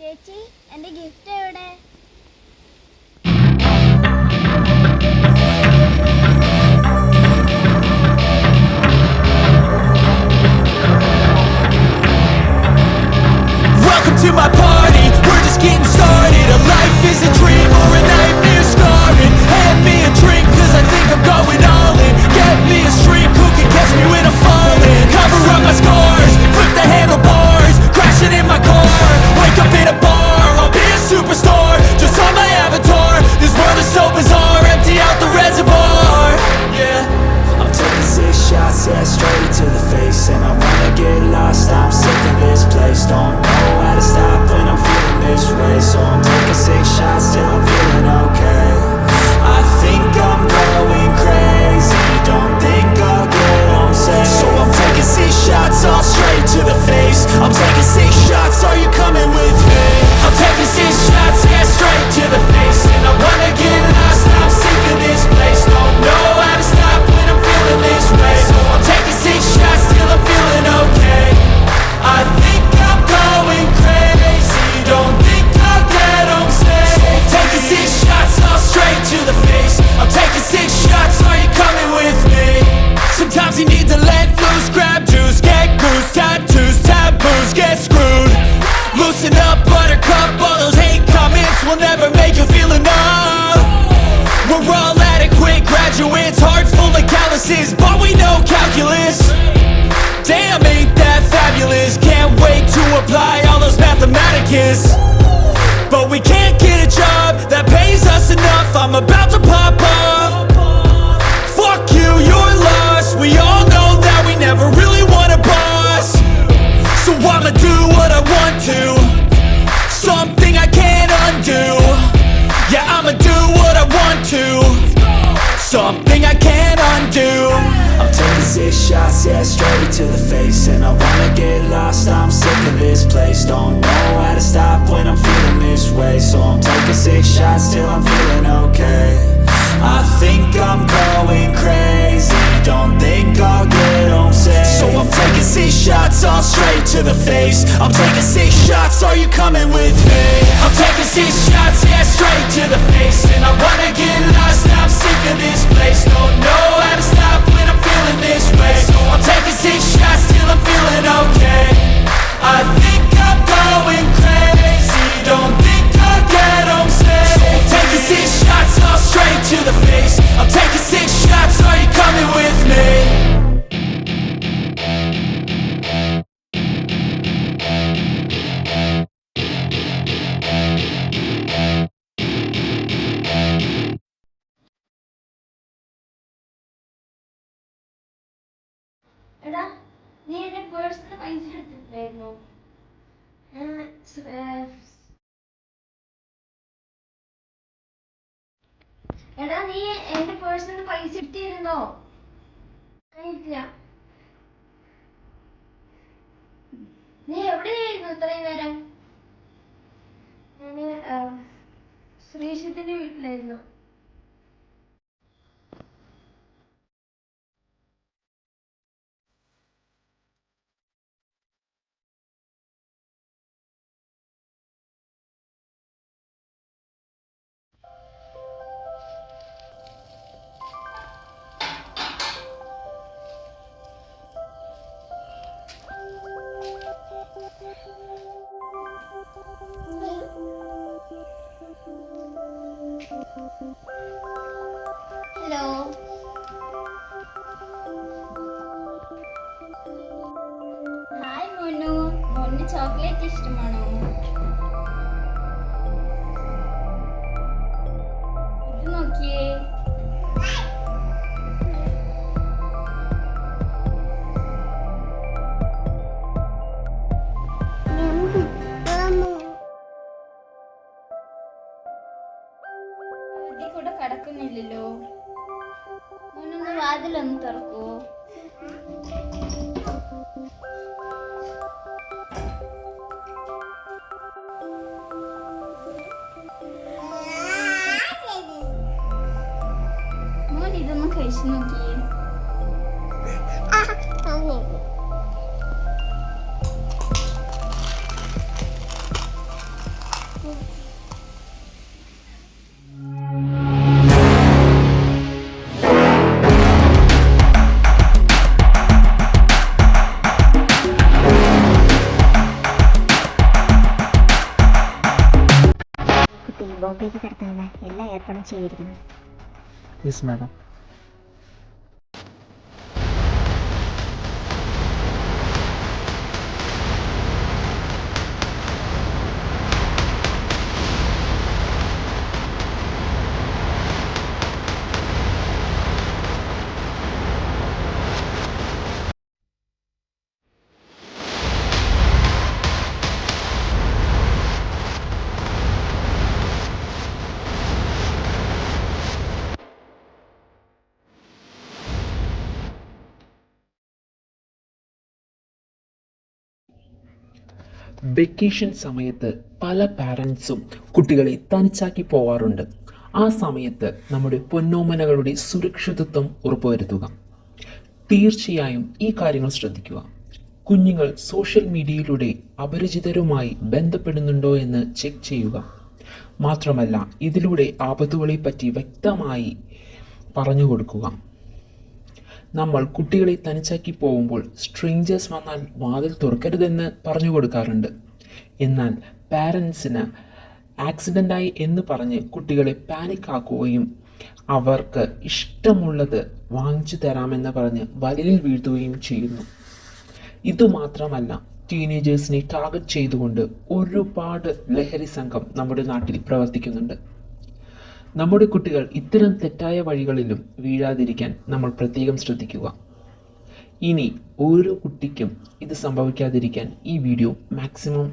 ചേച്ചി, എൻ്റെ ഗിഫ്റ്റ് എവിടെ? Welcome to my party, we're just getting started. A life is a dream or a nightmare scarring. Hand me a drink cause I think I'm going all in. Get me a shrink who can catch me when I'm falling. Cover up my scars, flip the handlebars, crashing in my car. Wake up in a bar, I'll be a superstar. Just on my avatar, this world is so bizarre. Empty out the reservoir, yeah. I'm taking 6 shots, yeah, straight to the face. And I wanna get lost, I'm sick of this place. Don't know how to stop when I'm feeling this way. So I'm taking 6 shots till I'm feeling okay. I think I'm going crazy, don't think I'll get home safe. So I'm taking 6 shots all straight to the face. I'm taking 6 shots, are you coming with me? I'm taking 6 shots, yeah, straight to the face. And I wanna get lost, I'm sick of this place. Don't know how to stop when I'm feeling this way. So I'm taking 6 shots till I'm feeling okay. I think I'm going crazy, don't think I'll get home safe. So I'm taking 6 shots all straight to the face. I'm taking 6 shots, are you coming with me? Sometimes you need to let loose, grab juice, get goose, tattoos, taboos, get screwed. Loosen up, buttercup, all those hate comments will never make you feel enough. We're all adequate graduates, hearts full of calluses, but we know calculus. Damn, ain't that fabulous? Can't wait to apply all those mathematicus. But we can't get a job that pays us enough. I'm about to pop off. Fuck you, you're lost. We all know that we never really want a boss. So I'ma do what I want to, something I can't undo. Yeah, I'ma do what I want to, something I can't undo. I'm taking 6 shots, yeah, straight to the face. And I wanna get lost, I'm sick of this place. Don't know how to stop when I'm feeling this way. So I'm taking 6 shots till I'm feeling okay. I think I'm going crazy, don't think I'll get home safe. So I'm taking 6 shots all straight to the face. I'm taking 6 shots, are you coming with me? I'm taking 6 shots, yeah, straight to the face. And I wanna get lost, I'm sick of this place. Don't know how to stop when I'm feeling this way. So I'm taking 6 shots till I'm feeling okay. I think I'm going crazy, don't think I'll get home safe. So I'm taking 6 shots all straight to the face. I'm taking 6 shots, are you coming with me? എടാ, നീ എൻ്റെ പേഴ്സിന് പൈസ എടുത്തിട്ടുണ്ടായിരുന്നോ? എടാ, നീ എൻ്റെ പേഴ്സിന് പൈസ എടുത്തിരുന്നോ? ഇല്ല. നീ എവിടെയായിരുന്നു ഇത്രയും നേരം? ഞാൻ ശ്രീശത്തിന്റെ വീട്ടിലായിരുന്നു. ഹലോ. ഹായ് മോനു, മോന് ചോക്ലേറ്റ് ഇഷ്ടമാണോ? ഇത് നോക്കിയേ. ഇതിൽ കൂടെ കടക്കുന്നില്ലല്ലോ. മോനൊന്ന് വാതിലൊന്ന് തുറക്കുവോ? മോൻ ഇതൊന്ന് കഴിച്ചു നോക്കിയേ. ലോബിയിലേക്ക് കടത്താനുള്ള എല്ലാ ഏർപ്പാടും ചെയ്തിരിക്കുന്നു. Yes madam. വെക്കേഷൻ സമയത്ത് പല പാരൻസും കുട്ടികളെ തനിച്ചാക്കി പോവാറുണ്ട്. ആ സമയത്ത് നമ്മുടെ പൊന്നോമനകളുടെ സുരക്ഷിതത്വം ഉറപ്പുവരുത്തുക. തീർച്ചയായും ഈ കാര്യങ്ങൾ ശ്രദ്ധിക്കുക. കുഞ്ഞുങ്ങൾ സോഷ്യൽ മീഡിയയിലൂടെ അപരിചിതരുമായി ബന്ധപ്പെടുന്നുണ്ടോ എന്ന് ചെക്ക് ചെയ്യുക. മാത്രമല്ല, ഇതിലൂടെ ആപത്തുകളെപ്പറ്റി വ്യക്തമായി പറഞ്ഞു കൊടുക്കുക. നമ്മൾ കുട്ടികളെ തനിച്ചാക്കി പോകുമ്പോൾ സ്ട്രേഞ്ചേഴ്സ് വന്നാൽ വാതിൽ തുറക്കരുതെന്ന് പറഞ്ഞു കൊടുക്കാറുണ്ട്. എന്നാൽ പാരൻസിന് ആക്സിഡൻ്റായി എന്ന് പറഞ്ഞ് കുട്ടികളെ പാനിക് ആക്കുകയും അവർക്ക് ഇഷ്ടമുള്ളത് വാങ്ങിച്ചു തരാമെന്ന് പറഞ്ഞ് വലയിൽ വീഴ്ത്തുകയും ചെയ്യുന്നു. ഇതുമാത്രമല്ല, ടീനേജേഴ്സിനെ ടാർഗറ്റ് ചെയ്തുകൊണ്ട് ഒരുപാട് ലഹരി സംഘം നമ്മുടെ നാട്ടിൽ പ്രവർത്തിക്കുന്നുണ്ട്. നമ്മുടെ കുട്ടികൾ ഇത്തരം തെറ്റായ വഴികളിലും വീഴാതിരിക്കാൻ നമ്മൾ പ്രത്യേകം ശ്രദ്ധിക്കുക. ഇനി ഓരോ കുട്ടിക്കും ഇത് സംഭവിക്കാതിരിക്കാൻ ഈ വീഡിയോ മാക്സിമം